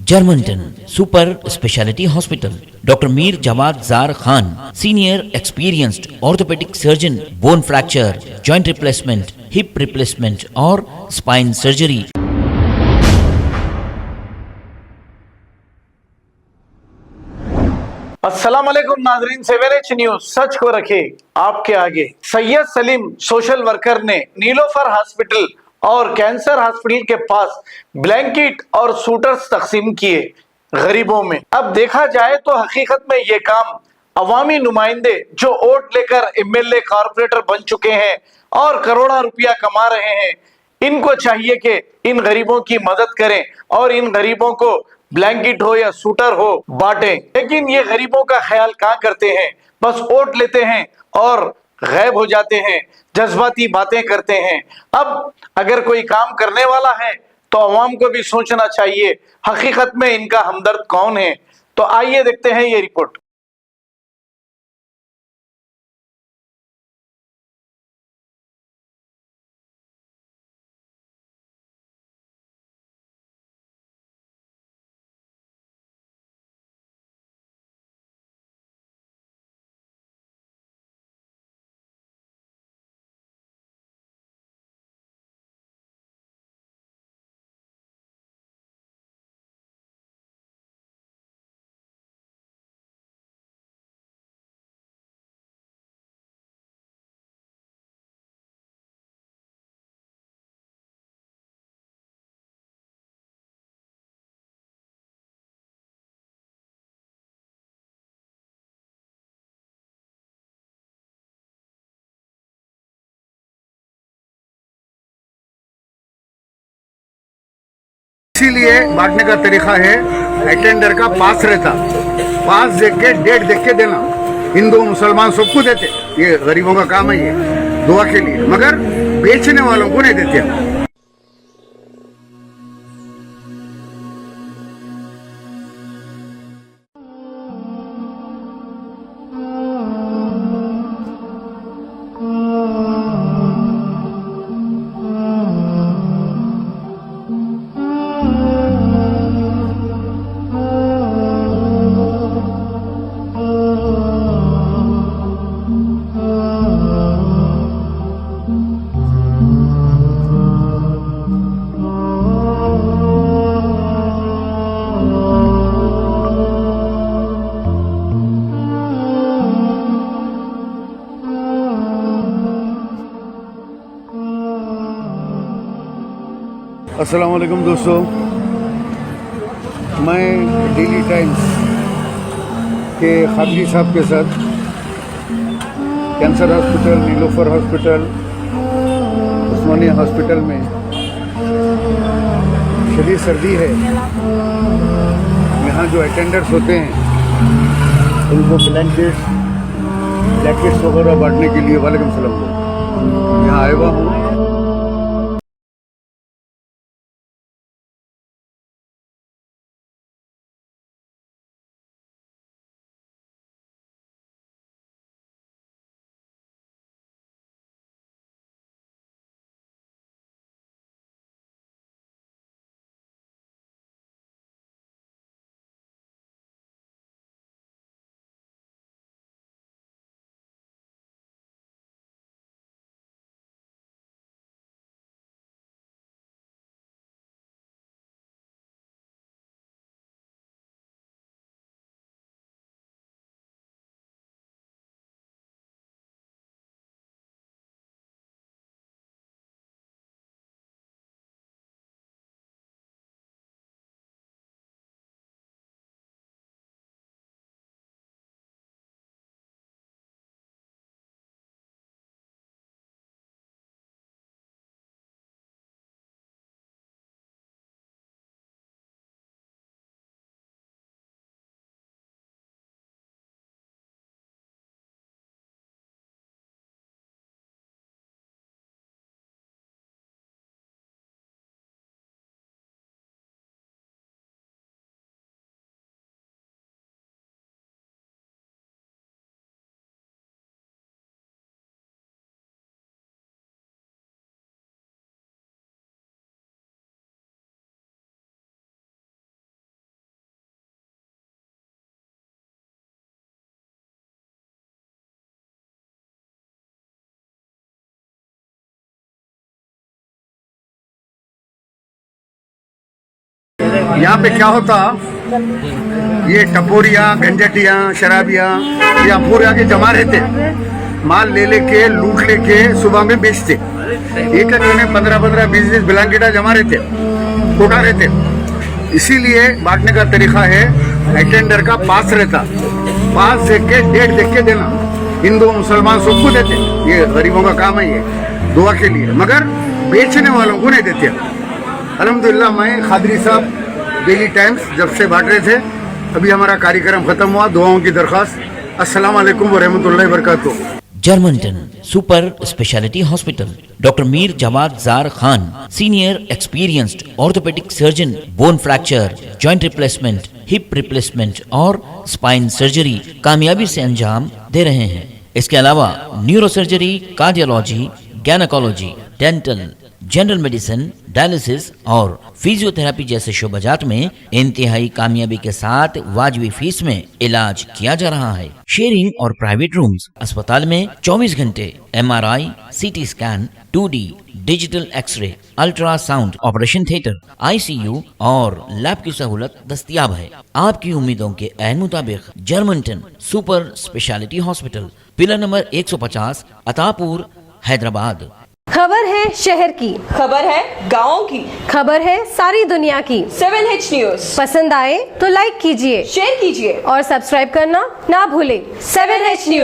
Germantown Super Speciality Hospital. Dr. Mir Jawad Zar Khan, Senior Experienced Orthopedic Surgeon, Bone Fracture, Joint Replacement, Hip Replacement और Spine Surgery. अस्सलाम वालेकुम नाजरीन, 7H news सच को रखे आपके आगे। सैयद सलीम सोशल वर्कर ने नीलोफर हॉस्पिटल और कैंसर हॉस्पिटल के पास ब्लैंकेट और सूटर्स तकसीम किए गरीबों में। अब देखा जाए तो हकीकत में ये काम अवामी नुमाइंदे जो वोट लेकर एमएलए कारपोरेटर बन चुके हैं और करोड़ों रुपया कमा रहे हैं, इनको चाहिए कि इन गरीबों की मदद करें और इन गरीबों को ब्लैंकेट हो या सूटर हो बांटें। लेकिन ये गरीबों का ख्याल कहाँ करते हैं, बस वोट लेते हैं और गायब हो जाते हैं, जज्बाती बातें करते हैं। अब अगर कोई काम करने वाला है तो अवाम को भी सोचना चाहिए हकीकत में इनका हमदर्द कौन है। तो आइए देखते हैं ये रिपोर्ट। इसीलिए बांटने का तरीका है, अटेंडर का पास रहता, पास देख के डेट देख के देना। हिंदू मुसलमान सबको देते, ये गरीबों का काम है, ये दुआ के लिए, मगर बेचने वालों को नहीं देते। अस्सलाम वालेकुम दोस्तों, मैं डेली टाइम्स के खादरी साहब के साथ कैंसर हॉस्पिटल, नीलोफर हॉस्पिटल, उस्मानिया हॉस्पिटल में शदीद सर्दी है। यहाँ जो अटेंडर्स होते हैं उनको जैकेट्स वगैरह बांटने के लिए वालेकुम सलाम यहाँ आया हुआ हूँ। यहाँ पे क्या होता, ये टपोरिया गंजटिया शराबिया या पूरे आगे जमा रहते, माल ले लेके लूट लेके सुबह में बेचते। एक में 15-15 20 ब्लैंकेटा जमा रहते, कोटा रहते। इसीलिए बांटने का तरीका है, अटेंडर का पास रहता, पास देख के डेट देख के देना। हिंदू मुसलमान सबको देते, ये गरीबों का काम है, ये दुआ के लिए, मगर बेचने वालों को नहीं देते। अल्हम्दुलिल्लाह मैं खादरी साहब डेली टाइम्स जब से बांट रहे थे, अभी हमारा कार्यक्रम खत्म हुआ। दुआओं की दरख्वास्त। अस्सलाम वालेकुम व रहमतुल्लाहि व बरकातुहू। जर्मनटन super speciality hospital, doctor Mir Jamat Zar Khan, senior experienced orthopaedic surgeon, bone fracture, joint replacement, hip replacement और स्पाइन सर्जरी कामयाबी से अंजाम दे रहे हैं। इसके अलावा neuro surgery, cardiology, gynaecology, dental, general medicine, dialysis और फिजियोथेरेपी जैसे शोबाजात में इंतहाई कामयाबी के साथ वाजबी फीस में इलाज किया जा रहा है। शेयरिंग और प्राइवेट रूम्स। अस्पताल में 24 घंटे MRI, CT scan, 2D digital X ray, ultrasound, operation theatre, ICU और लैब की सहूलत दस्तयाब है। आपकी उम्मीदों के ऐन मुताबिक Germanten super speciality hospital, pillar number 150, Attapur, Hyderabad. खबर है शहर की, खबर है गाँव की, खबर है सारी दुनिया की। 7H न्यूज पसंद आए तो लाइक कीजिए, शेयर कीजिए और सब्सक्राइब करना ना भूलें। 7H news.